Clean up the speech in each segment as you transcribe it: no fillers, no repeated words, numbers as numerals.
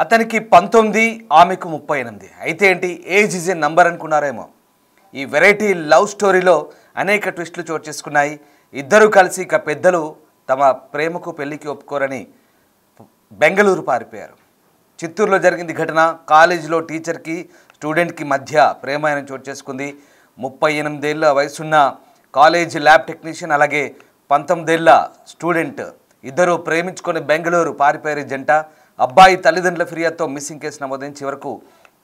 అతనికి 19 ఆమెకు 38 అయితే ఏంటి ఏజ్ ఇస్ ఏ నంబర్ అనుకున్నారేమో ఈ వెరైటీ లవ్ స్టోరీలో అనేక ట్విస్టులు చోటు చేసుకున్నాయి ఇద్దరు కలిసి ఇక పెద్దలు తమ ప్రేమకు పెళ్లికి ఒప్పుకోరని బెంగళూరు పారిపోయారు చిత్తూరులో జరిగింది ఘటన కాలేజీలో టీచర్కి స్టూడెంట్కి మధ్య ప్రేమాయణం చోటు చేసుకుంది 38 ఏళ్ల వయసున్న కాలేజీ ల్యాబ్ టెక్నీషియన్ అలాగే 19 ఏళ్ల స్టూడెంట్ ఇద్దరు ప్రేమించుకొని బెంగళూరు పారిపోయారు జంట అబ్బాయి తల్లిదండ్రుల ఫిర్యాదుతో మిస్సింగ్ కేసు నమోదైన చివరకు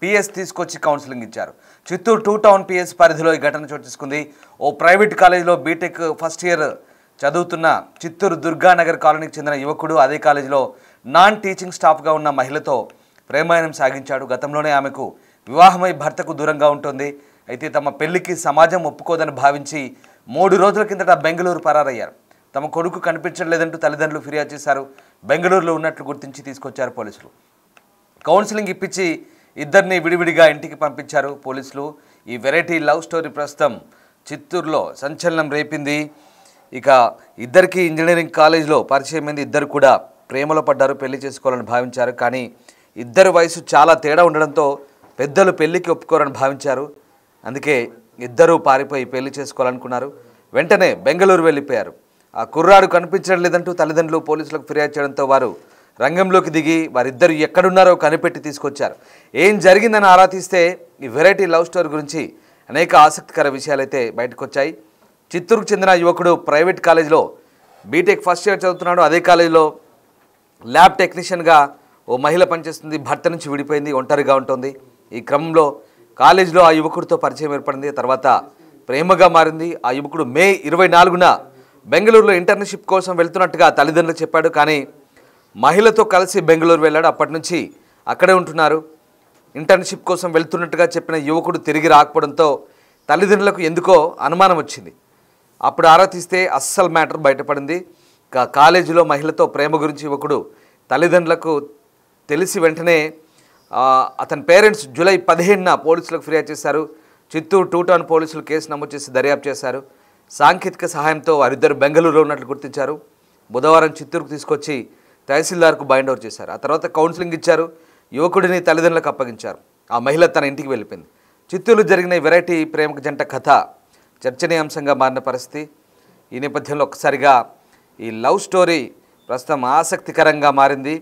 పిఎస్ తీసుకొచ్చి కౌన్సిలింగ్ ఇచ్చారు చిత్తూరు 2 టౌన్ పిఎస్ పరిధిలో ఈ ఘటన చోటు చేసుకుంది ఓ ప్రైవేట్ కాలేజీలో బీటెక్ ఫస్ట్ ఇయర్ చదువుతున్న చిత్తూరు దుర్గానగర్ కాలనీకి చెందిన యువకుడు అదే కాలేజీలో నాన్ టీచింగ్ స్టాఫ్గా ఉన్న మహిళతో ప్రేమాయణం సాగించాడు గతంలోనే ఆమెకు వివాహమై భర్తకు దూరంగా ఉంటుంది అయితే తమ పెళ్లికి సమాజం ఒప్పుకోదని భావించి 3 రోజుల కిందట బెంగళూరు పరారయ్యారు తమ కొడుకు కనిపించలేదంటూ తల్లిదండ్రులు ఫిర్యాదు చేశారు బెంగళూరులో ఉన్నట్లు గుర్తించి తీసుకొచ్చారు పోలీసులు కౌన్సిలింగ్ ఇప్పించి ఇద్దరిని విడివిడిగా ఇంటికి పంపించారు పోలీసులు ఈ వెరైటీ లవ్ స్టోరీ ప్రస్తుతం చిత్తూరులో సంచలనం రేపింది ఇక ఇద్దరికి ఇంజనీరింగ్ కాలేజ్లో పరిచయమైంది ఇద్దరు కూడా ప్రేమలో పడ్డారు పెళ్లి చేసుకోవాలని భావించారు కానీ ఇద్దరు వయసు చాలా తేడా ఉండడంతో పెద్దలు పెళ్లికి ఒప్పుకోరని భావించారు అందుకే ఇద్దరూ పారిపోయి పెళ్లి చేసుకోవాలనుకున్నారు వెంటనే బెంగళూరు వెళ్ళిపోయారు ఆ కుర్రాడు కనిపించడం లేదంటూ తల్లిదండ్రులు పోలీసులకు ఫిర్యాదు చేయడంతో వారు రంగంలోకి దిగి వారిద్దరు ఎక్కడున్నారో కనిపెట్టి తీసుకొచ్చారు ఏం జరిగిందని ఆరా తీస్తే ఈ వెరైటీ లవ్ స్టోరీ గురించి అనేక ఆసక్తికర విషయాలైతే బయటకు వచ్చాయి చిత్తూరుకు చెందిన యువకుడు ప్రైవేట్ కాలేజీలో బీటెక్ ఫస్ట్ ఇయర్ చదువుతున్నాడు అదే కాలేజీలో ల్యాబ్ టెక్నీషియన్గా ఓ మహిళ పనిచేస్తుంది భర్త నుంచి విడిపోయింది ఒంటరిగా ఉంటుంది ఈ క్రమంలో కాలేజీలో ఆ యువకుడితో పరిచయం ఏర్పడింది తర్వాత ప్రేమగా మారింది ఆ యువకుడు మే 24న బెంగళూరులో ఇంటర్న్షిప్ కోసం వెళ్తున్నట్టుగా తల్లిదండ్రులకు చెప్పాడు కానీ మహిళతో కలిసి బెంగళూరు వెళ్ళాడు అప్పటి నుంచి అక్కడే ఉంటున్నారు ఇంటర్న్షిప్ కోసం వెళ్తున్నట్టుగా చెప్పిన యువకుడు తిరిగి రాకపోవడంతో తల్లిదండ్రులకు ఎందుకో అనుమానం వచ్చింది అప్పుడు ఆరా తీస్తే అస్సలు మ్యాటర్ బయటపడింది కాలేజీలో మహిళతో ప్రేమ గురించి యువకుడు తల్లిదండ్రులకు తెలిసి వెంటనే అతని పేరెంట్స్ జూలై 15న పోలీసులకు ఫిర్యాదు చేశారు చిత్తూరు 2 టౌన్ పోలీసులు కేసు నమోదు చేసి దర్యాప్తు చేశారు సాంకేతిక సహాయంతో వారిద్దరు బెంగళూరులో ఉన్నట్లు గుర్తించారు బుధవారం చిత్తూరుకు తీసుకొచ్చి తహసీల్దార్కు బైండ్ ఓవర్ చేశారు ఆ తర్వాత కౌన్సిలింగ్ ఇచ్చారు యువకుడిని తల్లిదండ్రులకు అప్పగించారు ఆ మహిళ తన ఇంటికి వెళ్ళిపోయింది చిత్తూరులో జరిగిన వెరైటీ ప్రేమ జంట కథ చర్చనీయాంశంగా మారిన పరిస్థితి ఈ నేపథ్యంలో ఒక్కసారిగా ఈ లవ్ స్టోరీ ప్రస్తుతం ఆసక్తికరంగా మారింది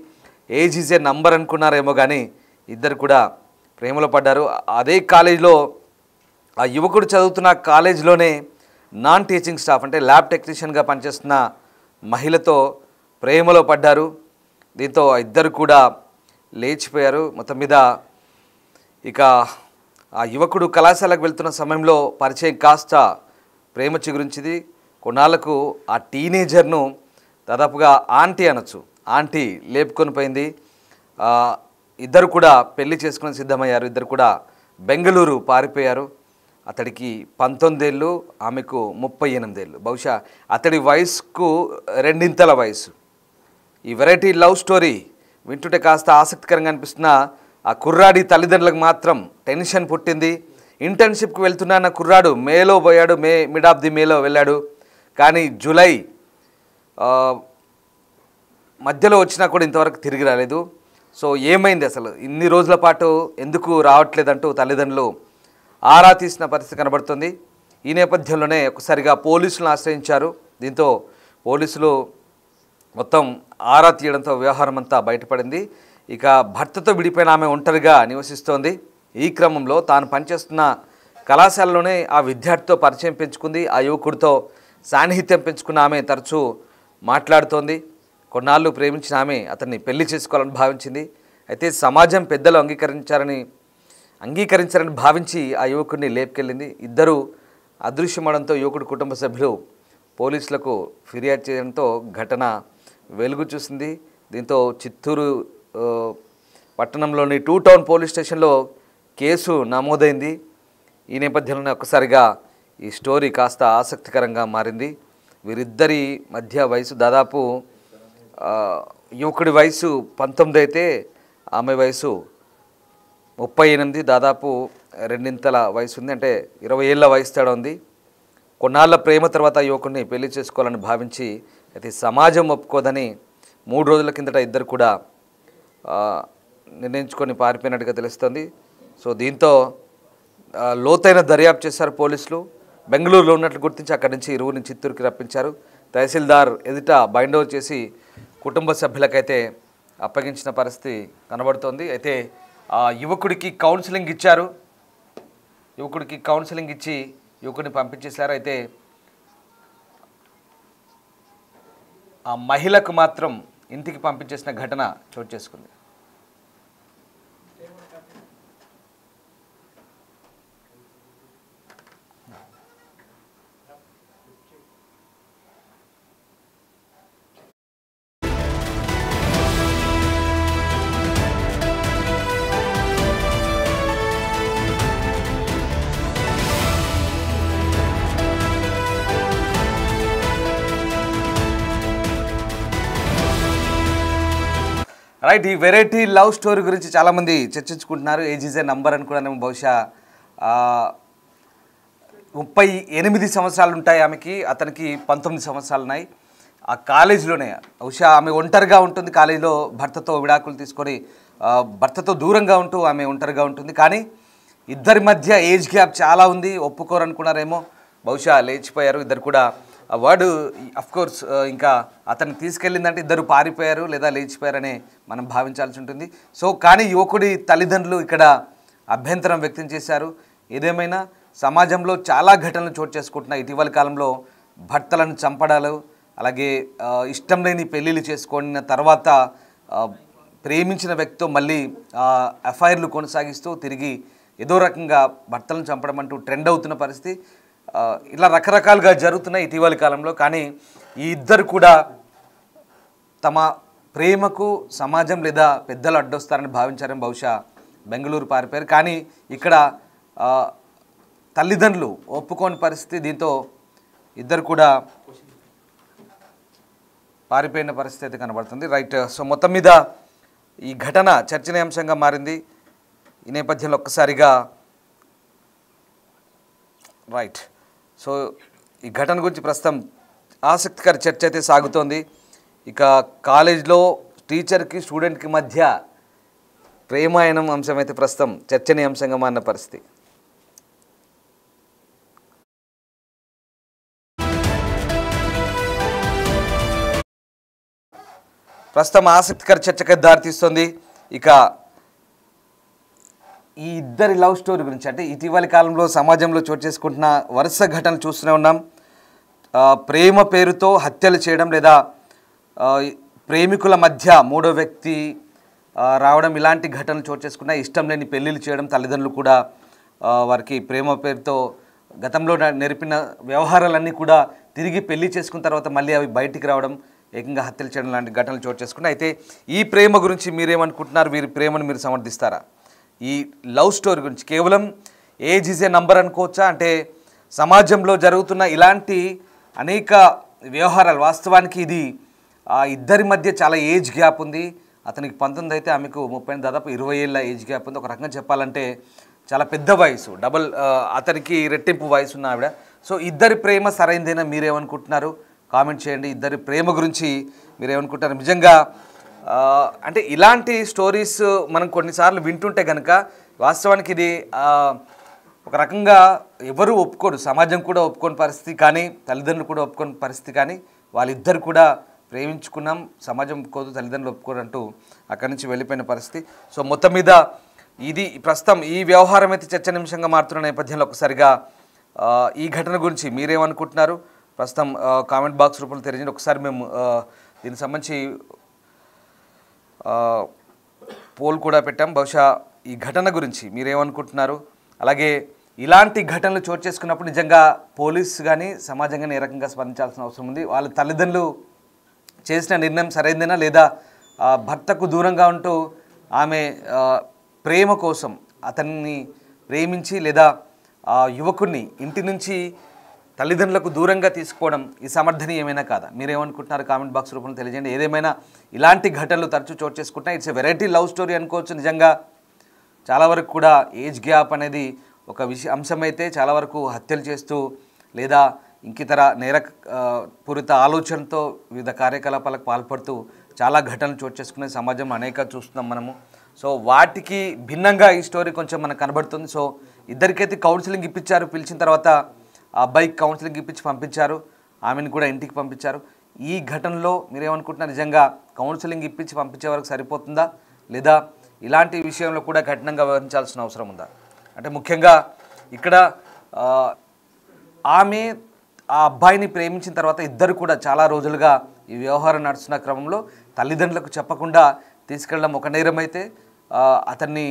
ఏజ్ ఈజ్ ఏ నంబర్ అనుకున్నారేమో కానీ ఇద్దరు కూడా ప్రేమలో పడ్డారు అదే కాలేజీలో ఆ యువకుడు చదువుతున్న కాలేజీలోనే నాన్ టీచింగ్ స్టాఫ్ అంటే ల్యాబ్ టెక్నీషియన్గా పనిచేస్తున్న మహిళతో ప్రేమలో పడ్డారు దీంతో ఇద్దరు కూడా లేచిపోయారు మొత్తం మీద ఇక ఆ యువకుడు కళాశాలకు వెళ్తున్న సమయంలో పరిచయం కాస్త ప్రేమ చిగురించింది కొన్నాళ్లకు ఆ టీనేజర్ను దాదాపుగా ఆంటీ అనొచ్చు ఆంటీ లేపుకొని పోయింది ఇద్దరు కూడా పెళ్లి చేసుకుని సిద్ధమయ్యారు ఇద్దరు కూడా బెంగళూరు పారిపోయారు అతడికి 19 ఏళ్ళు ఆమెకు 38 ఏళ్ళు బహుశా అతడి వయసుకు రెండింతల వయసు ఈ వెరైటీ లవ్ స్టోరీ వింటుంటే కాస్త ఆసక్తికరంగా అనిపిస్తున్న ఆ కుర్రాడి తల్లిదండ్రులకు మాత్రం టెన్షన్ పుట్టింది ఇంటర్న్షిప్కి వెళ్తున్న కుర్రాడు మేలో పోయాడు మిడ్ ఆఫ్ ది మేలో వెళ్ళాడు కానీ జూలై మధ్యలో వచ్చినా కూడా ఇంతవరకు తిరిగి రాలేదు సో ఏమైంది అసలు ఇన్ని రోజుల పాటు ఎందుకు రావట్లేదంటూ తల్లిదండ్రులు ఆరా తీసిన పరిస్థితి కనబడుతుంది ఈ నేపథ్యంలోనే ఒకసారిగా పోలీసులను ఆశ్రయించారు దీంతో పోలీసులు మొత్తం ఆరా తీయడంతో వ్యవహారం అంతా బయటపడింది ఇక భర్తతో విడిపోయిన ఆమె ఒంటరిగా నివసిస్తోంది ఈ క్రమంలో తాను పనిచేస్తున్న కళాశాలలోనే ఆ విద్యార్థితో పరిచయం పెంచుకుంది ఆ యువకుడితో సాన్నిహిత్యం పెంచుకున్న ఆమె తరచూ మాట్లాడుతోంది కొన్నాళ్ళు ప్రేమించిన ఆమె అతన్ని పెళ్లి చేసుకోవాలని భావించింది అయితే సమాజం పెద్దలు అంగీకరించారని భావించి ఆ యువకుడిని లేపుకెళ్ళింది ఇద్దరు అదృశ్యమవడంతో యువకుడి కుటుంబ సభ్యులు పోలీసులకు ఫిర్యాదు చేయడంతో ఘటన వెలుగు చూసింది దీంతో చిత్తూరు పట్టణంలోని 2 టౌన్ పోలీస్ స్టేషన్లో కేసు నమోదైంది ఈ నేపథ్యంలోనే ఒక్కసారిగా ఈ స్టోరీ కాస్త ఆసక్తికరంగా మారింది వీరిద్దరి మధ్య వయసు దాదాపు యువకుడి వయసు 19 అయితే ఆమె వయసు 38 దాదాపు రెండింతల వయసు ఉంది అంటే 20 ఏళ్ల వయసు తేడా ఉంది కొన్నాళ్ళ ప్రేమ తర్వాత యువకుడిని పెళ్లి చేసుకోవాలని భావించి అయితే సమాజం ఒప్పుకోదని 3 రోజుల కిందట ఇద్దరు కూడా నిర్ణయించుకొని పారిపోయినట్టుగా తెలుస్తుంది. సో దీంతో లోతైన దర్యాప్తు చేశారు పోలీసులు. బెంగళూరులో ఉన్నట్లు గుర్తించి అక్కడి నుంచి ఇరువురిని చిత్తూరుకి రప్పించారు. తహసీల్దార్ ఎదుట బైండ్ ఓవర్ చేసి కుటుంబ సభ్యులకైతే అప్పగించిన పరిస్థితి కనబడుతోంది. అయితే యువకుడికి కౌన్సిలింగ్ ఇచ్చారు. యువకుడికి కౌన్సిలింగ్ ఇచ్చి యువకుడిని పంపించేశారు. అయితే ఆ మహిళకు మాత్రం ఇంటికి పంపించేసిన ఘటన చోటు చేసుకుంది. రైట్, ఈ వెరైటీ లవ్ స్టోరీ గురించి చాలామంది చర్చించుకుంటున్నారు. ఏజ్ ఈజ్ ఏ నంబర్ అని కూడా బహుశా 38 సంవత్సరాలు ఉంటాయి ఆమెకి, అతనికి 19 సంవత్సరాలు ఉన్నాయి. ఆ కాలేజీలోనే బహుశా ఆమె ఒంటరిగా ఉంటుంది. కాలేజీలో భర్తతో విడాకులు తీసుకొని భర్తతో దూరంగా ఉంటూ ఆమె ఒంటరిగా ఉంటుంది. కానీ ఇద్దరి మధ్య ఏజ్ గ్యాప్ చాలా ఉంది. ఒప్పుకోరనుకున్నారేమో, బహుశా లేచిపోయారు ఇద్దరు కూడా. ఆ వర్డ్ అఫ్కోర్స్ ఇంకా అతన్ని తీసుకెళ్ళిందంటే ఇద్దరు పారిపోయారు లేదా లేచిపోయారనే మనం భావించాల్సి ఉంటుంది. సో కానీ యువకుడి తల్లిదండ్రులు ఇక్కడ అభ్యంతరం వ్యక్తం చేశారు. ఏదేమైనా సమాజంలో చాలా ఘటనలు చోటు చేసుకుంటున్నాయి. ఇటీవల కాలంలో భర్తలను చంపడాలు, అలాగే ఇష్టం లేని పెళ్ళిళ్ళు చేసుకున్న తర్వాత ప్రేమించిన వ్యక్తితో మళ్ళీ ఎఫ్ఐఆర్లు కొనసాగిస్తూ తిరిగి ఏదో రకంగా భర్తలను చంపడం అంటూ ట్రెండ్ అవుతున్న పరిస్థితి. ఇలా రకరకాలుగా జరుగుతున్నాయి ఇటీవలి కాలంలో. కానీ ఈ ఇద్దరు కూడా తమ ప్రేమకు సమాజం లేదా పెద్దలు అడ్డొస్తారని భావించారని బహుశా బెంగళూరు పారిపోయారు. కానీ ఇక్కడ తల్లిదండ్రులు ఒప్పుకోని పరిస్థితి. దీంతో ఇద్దరు కూడా పారిపోయిన పరిస్థితి అయితే కనబడుతుంది. రైట్, సో మొత్తం మీద ఈ ఘటన చర్చనీయాంశంగా మారింది. ఈ నేపథ్యంలో ఒక్కసారిగా రైట్, సో ఈ ఘటన గురించి ప్రస్తుతం ఆసక్తికర చర్చ అయితే సాగుతోంది. ఇక కాలేజ్లో టీచర్కి స్టూడెంట్కి మధ్య ప్రేమాయణం అంశం అయితే ప్రస్తుతం చర్చనీయాంశంగా మారిన పరిస్థితి. ప్రస్తుతం ఆసక్తికర చర్చకు దారితీస్తుంది. ఇక ఈ ఇద్దరి లవ్ స్టోరీ గురించి, అంటే ఇటీవలి కాలంలో సమాజంలో చోటు చేసుకుంటున్న వరుస ఘటనలు చూస్తూనే ఉన్నాం. ప్రేమ పేరుతో హత్యలు చేయడం లేదా ప్రేమికుల మధ్య మూడో వ్యక్తి రావడం, ఇలాంటి ఘటనలు చోటు చేసుకున్న ఇష్టం లేని పెళ్ళిళ్ళు చేయడం, తల్లిదండ్రులు కూడా వారికి ప్రేమ పేరుతో గతంలో నేర్పిన వ్యవహారాలన్నీ కూడా తిరిగి పెళ్లి చేసుకున్న తర్వాత మళ్ళీ అవి బయటికి రావడం, ఏకంగా హత్యలు చేయడం లాంటి ఘటనలు చోటు చేసుకున్నాయి. అయితే ఈ ప్రేమ గురించి మీరేమనుకుంటున్నారు? వీరి ప్రేమను మీరు సమర్థిస్తారా? ఈ లవ్ స్టోరీ గురించి కేవలం ఏజ్ ఈజ్ ఏ నంబర్ అనుకోవచ్చా? అంటే సమాజంలో జరుగుతున్న ఇలాంటి అనేక వ్యవహారాలు, వాస్తవానికి ఇది ఇద్దరి మధ్య చాలా ఏజ్ గ్యాప్ ఉంది. అతనికి 19 అయితే ఆమెకు 30, దాదాపు 20 ఏళ్ళ ఏజ్ గ్యాప్ ఉంది. ఒక రకంగా చెప్పాలంటే చాలా పెద్ద వయసు, డబల్ అతనికి రెట్టింపు వయసు ఉన్న ఆవిడ. సో ఇద్దరి ప్రేమ సరైందేనా? మీరేమనుకుంటున్నారు? కామెంట్ చేయండి. ఇద్దరి ప్రేమ గురించి మీరేమనుకుంటున్నారు? నిజంగా అంటే ఇలాంటి స్టోరీస్ మనం కొన్నిసార్లు వింటుంటే కనుక వాస్తవానికి ఇది ఒక రకంగా ఎవరు ఒప్పుకోరు, సమాజం కూడా ఒప్పుకోని పరిస్థితి, కానీ తల్లిదండ్రులు కూడా ఒప్పుకోని పరిస్థితి. కానీ వాళ్ళిద్దరు కూడా ప్రేమించుకున్నాం, సమాజం ఒప్పుకోదు, తల్లిదండ్రులు ఒప్పుకోరు అంటూ అక్కడి నుంచి వెళ్ళిపోయిన పరిస్థితి. సో మొత్తం మీద ఇది ప్రస్తుతం ఈ వ్యవహారం అయితే చర్చనీయాంశంగా మారుతున్న నేపథ్యంలో ఒకసారిగా ఈ ఘటన గురించి మీరేమనుకుంటున్నారు? ప్రస్తుతం కామెంట్ బాక్స్ రూపంలో తెలియజేయండి. ఒకసారి మేము దీనికి సంబంధించి పోల్ కూడా పెట్టాం. బహుశా ఈ ఘటన గురించి మీరేమనుకుంటున్నారు? అలాగే ఇలాంటి ఘటనలు చోటు చేసుకున్నప్పుడు నిజంగా పోలీసు కానీ సమాజం కానీ ఏ రకంగా స్పందించాల్సిన అవసరం ఉంది? వాళ్ళ తల్లిదండ్రులు చేసిన నిర్ణయం సరైందేనా, లేదా భర్తకు దూరంగా ఉంటూ ఆమె ప్రేమ కోసం అతన్ని ప్రేమించి లేదా యువకుడిని ఇంటి నుంచి తల్లిదండ్రులకు దూరంగా తీసుకుపోవడం ఈ సమర్థనీయమైనా కాదా? మీరేమనుకుంటున్నారు? కామెంట్ బాక్స్ రూపంలో తెలియజేయండి. ఏదేమైనా ఇలాంటి ఘటనలు తరచూ చోటు చేసుకుంటున్నాయి. It's a variety love story అనుకోవచ్చు. నిజంగా చాలా వరకు కూడా ఏజ్ గ్యాప్ అనేది ఒక అంశం అయితే చాలా వరకు హత్యలు చేస్తూ లేదా ఇంకితర పూరిత ఆలోచనతో వివిధ కార్యకలాపాలకు పాల్పడుతూ చాలా ఘటనలు చోటు చేసుకునే సమాజం అనేక చూస్తున్నాం మనము. సో వాటికి భిన్నంగా ఈ స్టోరీ కొంచెం మనకు కనబడుతుంది. సో ఇద్దరికైతే కౌన్సిలింగ్ ఇప్పించారు, పిలిచిన తర్వాత ఆ అబ్బాయికి కౌన్సిలింగ్ ఇప్పించి పంపించారు, ఆమెను కూడా ఇంటికి పంపించారు. ఈ ఘటనలో మీరేమనుకుంటున్నారు, నిజంగా కౌన్సిలింగ్ ఇప్పించి పంపించే వరకు సరిపోతుందా, లేదా ఇలాంటి విషయంలో కూడా కఠినంగా వ్యవహరించాల్సిన అవసరం ఉందా? అంటే ముఖ్యంగా ఇక్కడ ఆమె ఆ అబ్బాయిని ప్రేమించిన తర్వాత ఇద్దరు కూడా చాలా రోజులుగా ఈ వ్యవహారం నడుస్తున్న క్రమంలో తల్లిదండ్రులకు చెప్పకుండా తీసుకెళ్ళడం ఒక నేరం అయితే, అతన్ని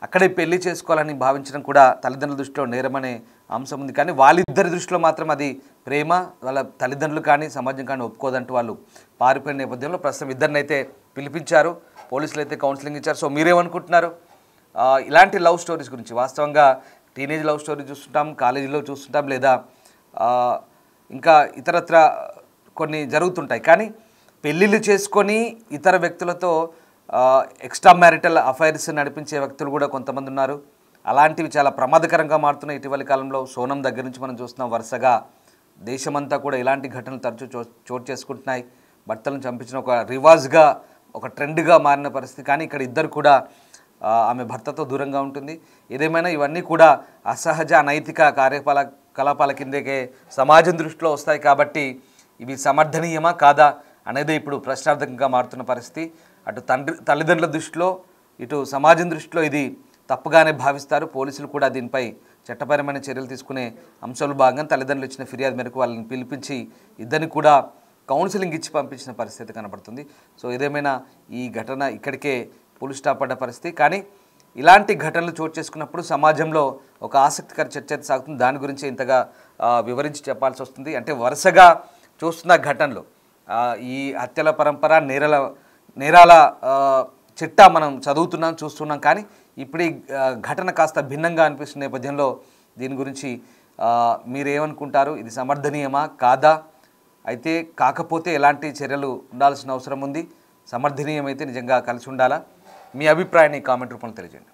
అక్కడే పెళ్లి చేసుకోవాలని భావించడం కూడా తల్లిదండ్రుల దృష్టిలో నేరమనే అంశం ఉంది. కానీ వాళ్ళిద్దరి దృష్టిలో మాత్రం అది ప్రేమ, వాళ్ళ తల్లిదండ్రులు కానీ సమాజం కానీ ఒప్పుకోదంటూ వాళ్ళు పారిపోయిన నేపథ్యంలో ప్రస్తుతం ఇద్దరిని అయితే పిలిపించారు, పోలీసులు అయితే కౌన్సిలింగ్ ఇచ్చారు. సో మీరేమనుకుంటున్నారు ఇలాంటి లవ్ స్టోరీస్ గురించి? వాస్తవంగా టీనేజ్ లవ్ స్టోరీ చూస్తుంటాం, కాలేజీలో చూస్తుంటాం, లేదా ఇంకా ఇతరత్ర కొన్ని జరుగుతుంటాయి. కానీ పెళ్ళిళ్ళు చేసుకొని ఇతర వ్యక్తులతో ఎక్స్ట్రా మ్యారిటల్ అఫైర్స్ నడిపించే వ్యక్తులు కూడా కొంతమంది ఉన్నారు. అలాంటివి చాలా ప్రమాదకరంగా మారుతున్నాయి ఇటీవలి కాలంలో. సోనం దగ్గర నుంచి మనం చూస్తున్నాం, వరుసగా దేశమంతా కూడా ఇలాంటి ఘటనలు తరచూ చోటు చేసుకుంటున్నాయి. భర్తలను చంపించిన ఒక రివాజ్గా, ఒక ట్రెండ్గా మారిన పరిస్థితి. కానీ ఇక్కడ ఇద్దరు కూడా ఆమె భర్తతో దూరంగా ఉంటుంది. ఏదేమైనా ఇవన్నీ కూడా అసహజ అనైతిక కార్యకలాపాల కిందకే సమాజం దృష్టిలో వస్తాయి. కాబట్టి ఇవి సమర్థనీయమా కాదా అనేది ఇప్పుడు ప్రశ్నార్థకంగా మారుతున్న పరిస్థితి. అటు తల్లిదండ్రుల దృష్టిలో, ఇటు సమాజం దృష్టిలో ఇది తప్పుగానే భావిస్తారు. పోలీసులు కూడా దీనిపై చట్టపరమైన చర్యలు తీసుకునే అంశాలు భాగంగా తల్లిదండ్రులు ఇచ్చిన ఫిర్యాదు మేరకు వాళ్ళని పిలిపించి ఇద్దరిని కూడా కౌన్సిలింగ్ ఇచ్చి పంపించిన పరిస్థితి కనబడుతుంది. సో ఏదేమైనా ఈ ఘటన ఇక్కడికే పులి స్టాప్ పడ్డ పరిస్థితి. కానీ ఇలాంటి ఘటనలు చోటు చేసుకున్నప్పుడు సమాజంలో ఒక ఆసక్తికర చర్చ సాగుతుంది. దాని గురించి ఇంతగా వివరించి చెప్పాల్సి వస్తుంది. అంటే వరుసగా చూస్తున్న ఘటనలు, ఈ హత్యల పరంపర, నేరాల చిట్టా మనం చదువుతున్నాం, చూస్తున్నాం. కానీ ఇప్పుడు ఈ ఘటన కాస్త భిన్నంగా అనిపిస్తున్న నేపథ్యంలో దీని గురించి మీరేమనుకుంటారు? ఇది సమర్థనీయమా కాదా? అయితే కాకపోతే ఎలాంటి చర్యలు ఉండాల్సిన అవసరం ఉంది? సమర్థనీయమైతే నిజంగా కలిసి ఉండాలా? మీ అభిప్రాయాన్ని కామెంట్ రూపంలో తెలియజేయండి.